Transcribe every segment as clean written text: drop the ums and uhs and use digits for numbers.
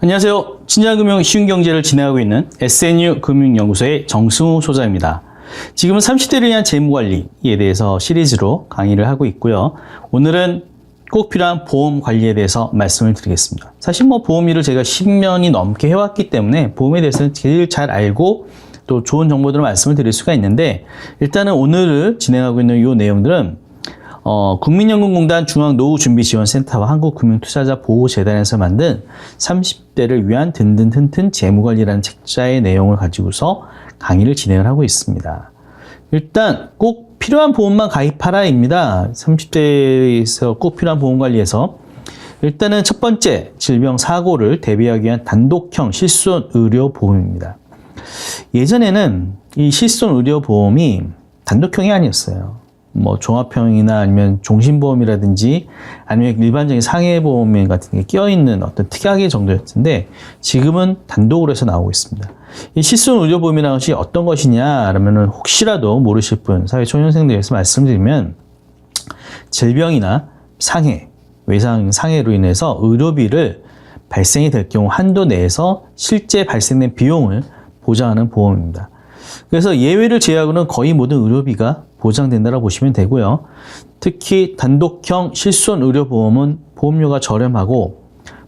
안녕하세요. 친절금융 쉬운 경제를 진행하고 있는 SNU 금융연구소의 정승우 소장입니다. 지금은 30대를 위한 재무관리에 대해서 시리즈로 강의를 하고 있고요. 오늘은 꼭 필요한 보험 관리에 대해서 말씀을 드리겠습니다. 사실 보험 일을 제가 10년이 넘게 해왔기 때문에 보험에 대해서는 제일 잘 알고 또 좋은 정보들을 말씀을 드릴 수가 있는데, 일단은 오늘 진행하고 있는 이 내용들은 국민연금공단 중앙노후준비지원센터와 한국금융투자자보호재단에서 만든 30대를 위한 든든 튼튼 재무관리라는 책자의 내용을 가지고서 강의를 진행을 하고 있습니다. 일단 꼭 필요한 보험만 가입하라입니다. 30대에서 꼭 필요한 보험관리에서 일단은 첫 번째, 질병 사고를 대비하기 위한 단독형 실손의료보험입니다. 예전에는 이 실손의료보험이 단독형이 아니었어요. 종합형이나 아니면 종신보험이라든지 아니면 일반적인 상해보험 같은 게 끼어있는 어떤 특약의 정도였는데, 지금은 단독으로 해서 나오고 있습니다. 이 실손의료보험이라는 것이 어떤 것이냐 그러면은 혹시라도 모르실 분, 사회초년생들 위해서 말씀드리면, 질병이나 상해, 외상 상해로 인해서 의료비를 발생이 될 경우 한도 내에서 실제 발생된 비용을 보장하는 보험입니다. 그래서 예외를 제외하고는 거의 모든 의료비가 보장된다고 보시면 되고요. 특히 단독형 실손의료보험은 보험료가 저렴하고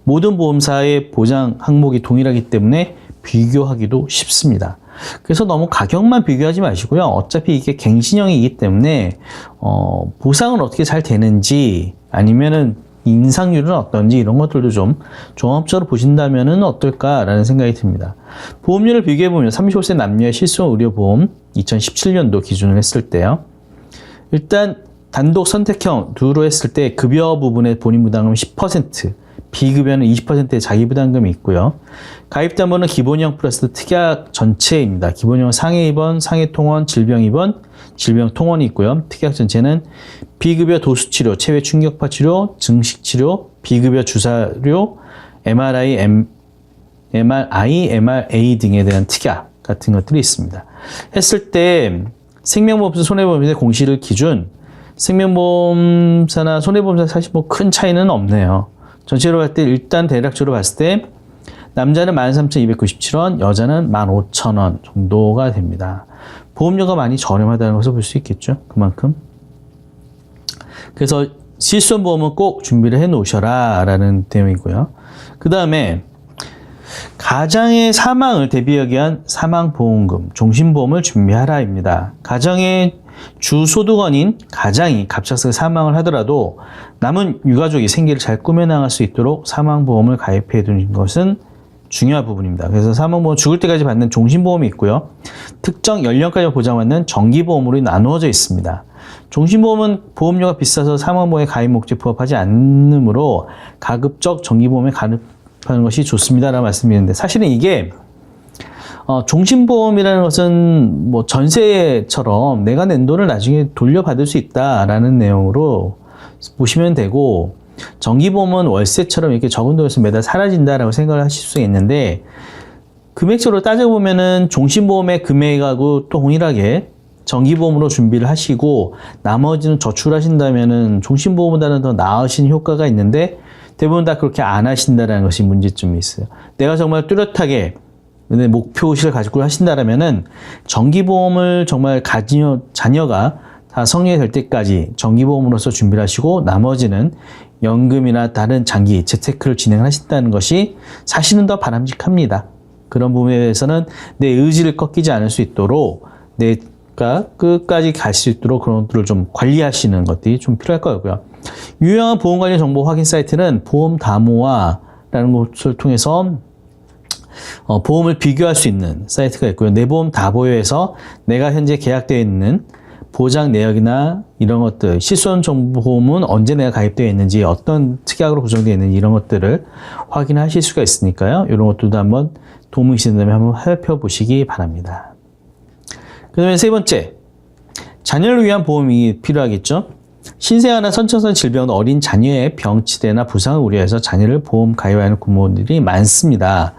모든 보험사의 보장 항목이 동일하기 때문에 비교하기도 쉽습니다. 그래서 너무 가격만 비교하지 마시고요. 어차피 이게 갱신형이기 때문에 보상은 어떻게 잘 되는지, 아니면은 인상률은 어떤지, 이런 것들도 좀 종합적으로 보신다면 어떨까라는 생각이 듭니다. 보험료를 비교해보면 35세 남녀의 실손의료보험 2017년도 기준으로 했을 때요. 일단 단독 선택형 두로 했을 때 급여 부분의 본인 부담금은 10%, 비급여는 20%의 자기 부담금이 있고요. 가입담보는 기본형 플러스 특약 전체입니다. 기본형은 상해 입원, 상해 통원, 질병 입원, 질병 통원이 있고요. 특약 전체는 비급여 도수치료, 체외 충격파 치료, 증식 치료, 비급여 주사료, MRI, MRA 등에 대한 특약 같은 것들이 있습니다. 했을 때 생명보험사, 손해보험사의 공시를 기준, 생명보험사나 손해보험사 사실 큰 차이는 없네요. 전체로 할 때 일단 대략적으로 봤을 때 남자는 13,297원, 여자는 15,000원 정도가 됩니다. 보험료가 많이 저렴하다는 것을 볼 수 있겠죠. 그만큼. 그래서 실손보험은 꼭 준비를 해 놓으셔라 라는 내용이고요. 그 다음에 가장의 사망을 대비하기 위한 사망보험금, 종신보험을 준비하라입니다. 가정의 주소득원인 가장이 갑작스레 사망을 하더라도 남은 유가족이 생계를 잘 꾸며나갈 수 있도록 사망보험을 가입해 두는 것은 중요한 부분입니다. 그래서 사망보험 죽을 때까지 받는 종신보험이 있고요. 특정 연령까지 보장받는 정기보험으로 나누어져 있습니다. 종신보험은 보험료가 비싸서 사망보험의 가입 목적에 부합하지 않으므로 가급적 정기보험에 가입하는 것이 좋습니다라고 말씀드리는데, 사실은 이게 종신보험이라는 것은 전세처럼 내가 낸 돈을 나중에 돌려받을 수 있다라는 내용으로 보시면 되고, 정기보험은 월세처럼 이렇게 적은 돈에서 매달 사라진다라고 생각을 하실 수 있는데, 금액적으로 따져보면은 종신보험의 금액하고 또 동일하게 정기보험으로 준비를 하시고 나머지는 저축을 하신다면은 종신보험보다는 더 나으신 효과가 있는데, 대부분 다 그렇게 안 하신다는 것이 문제점이 있어요. 내가 정말 뚜렷하게 목표의식을 가지고 하신다라면은 정기보험을 정말 자녀가 다 성년이 될 때까지 정기보험으로서 준비를 하시고 나머지는 연금이나 다른 장기 재테크를 진행하신다는 것이 사실은 더 바람직합니다. 그런 부분에 대해서는 내 의지를 꺾이지 않을 수 있도록 내가 끝까지 갈 수 있도록 그런 것들을 좀 관리하시는 것들이 좀 필요할 거고요. 유용한 보험관리 정보 확인 사이트는 보험다모아라는 것을 통해서 보험을 비교할 수 있는 사이트가 있고요. 내보험다보여에서 내가 현재 계약되어 있는 보장 내역이나 이런 것들, 실손정보보험은 언제 내가 가입되어 있는지, 어떤 특약으로 구성되어 있는지 이런 것들을 확인하실 수가 있으니까요. 이런 것들도 한번 도움이 되신다면 한번 살펴보시기 바랍니다. 그 다음에 세 번째, 자녀를 위한 보험이 필요하겠죠. 신생아나 선천성 질병, 어린 자녀의 병치대나 부상을 우려해서 자녀를 보험 가입하는 부모들이 많습니다.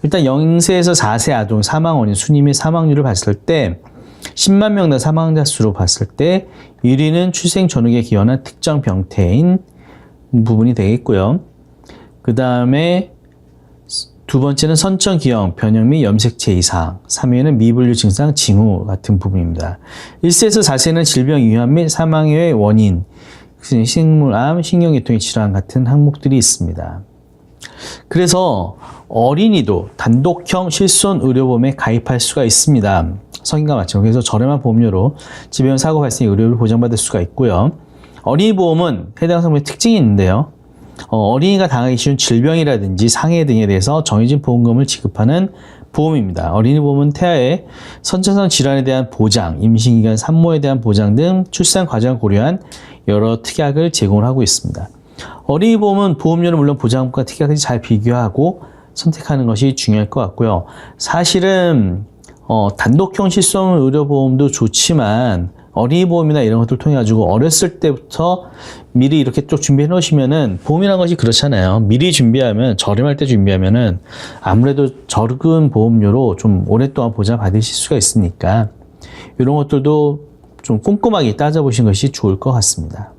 일단 0세에서 4세 아동 사망 원인, 순위 및 사망률을 봤을 때 10만 명당 사망자 수로 봤을 때 1위는 출생 전후에 기원한 특정 병태인 부분이 되겠고요. 그 다음에 두 번째는 선천기형, 변형 및 염색체 이상, 3위는 미분류 증상, 징후 같은 부분입니다. 1세에서 4세는 질병 위험 및 사망의 원인, 식물암, 신경계통의 질환 같은 항목들이 있습니다. 그래서 어린이도 단독형 실손 의료보험에 가입할 수가 있습니다. 성인과 마찬가지로. 그래서 저렴한 보험료로 질병 사고 발생 의료를 보장받을 수가 있고요. 어린이 보험은 해당 성분의 특징이 있는데요. 어린이가 당하기 쉬운 질병이라든지 상해 등에 대해서 정해진 보험금을 지급하는 보험입니다. 어린이 보험은 태아의 선천성 질환에 대한 보장, 임신기간 산모에 대한 보장 등 출산 과정을 고려한 여러 특약을 제공을 하고 있습니다. 어린이 보험은 보험료는 물론 보장과 특약을 잘 비교하고 선택하는 것이 중요할 것 같고요. 사실은 단독형 실손 의료보험도 좋지만 어린이 보험이나 이런 것들 통해 가지고 어렸을 때부터 미리 이렇게 쭉 준비해 놓으시면은, 보험이라는 것이 그렇잖아요. 미리 준비하면, 저렴할 때 준비하면은 아무래도 적은 보험료로 좀 오랫동안 보장 받으실 수가 있으니까 이런 것들도 좀 꼼꼼하게 따져보신 것이 좋을 것 같습니다.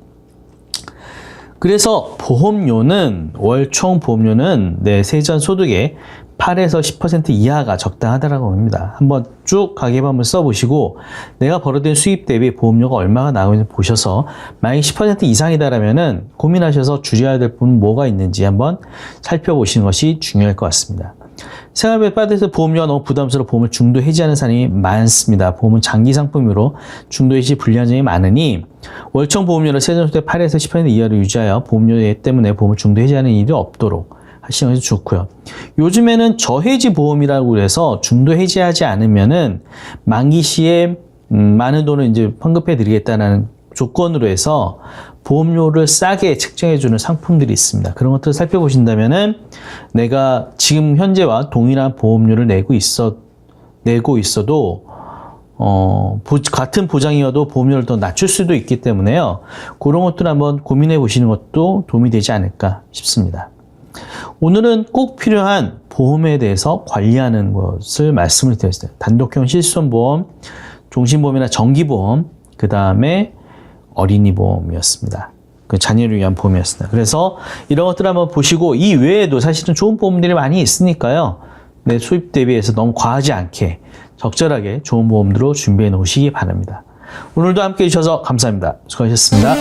그래서 보험료는, 월총 보험료는 내 세전 소득의 8에서 10% 이하가 적당하다라고 합니다. 한번 쭉 가계부 한번 써보시고 내가 벌어들인 수입 대비 보험료가 얼마가 나오는지 보셔서 만약 10% 이상이다라면은 고민하셔서 줄여야 될 부분 뭐가 있는지 한번 살펴보시는 것이 중요할 것 같습니다. 생활비에 빠져서 보험료가 너무 부담스러워 보험을 중도 해지하는 사람이 많습니다. 보험은 장기 상품으로 중도 해지 불리한 점이 많으니 월총 보험료를 세전소득 8에서 10% 이하로 유지하여 보험료 때문에 보험을 중도 해지하는 일이 없도록 하시는 것이 좋고요. 요즘에는 저해지 보험이라고 해서 중도 해지하지 않으면은 만기 시에 많은 돈을 이제 환급해 드리겠다는 조건으로 해서 보험료를 싸게 책정해주는 상품들이 있습니다. 그런 것들을 살펴보신다면은 내가 지금 현재와 동일한 보험료를 내고 있어도 같은 보장이어도 보험료를 더 낮출 수도 있기 때문에요. 그런 것들 한번 고민해 보시는 것도 도움이 되지 않을까 싶습니다. 오늘은 꼭 필요한 보험에 대해서 관리하는 것을 말씀을 드렸어요. 단독형 실손보험, 종신보험이나 정기보험, 그 다음에 어린이 보험이었습니다. 그 자녀를 위한 보험이었습니다. 그래서 이런 것들 한번 보시고 이 외에도 사실은 좋은 보험들이 많이 있으니까요. 내 수입 대비해서 너무 과하지 않게 적절하게 좋은 보험으로 준비해 놓으시기 바랍니다. 오늘도 함께 해주셔서 감사합니다. 수고하셨습니다.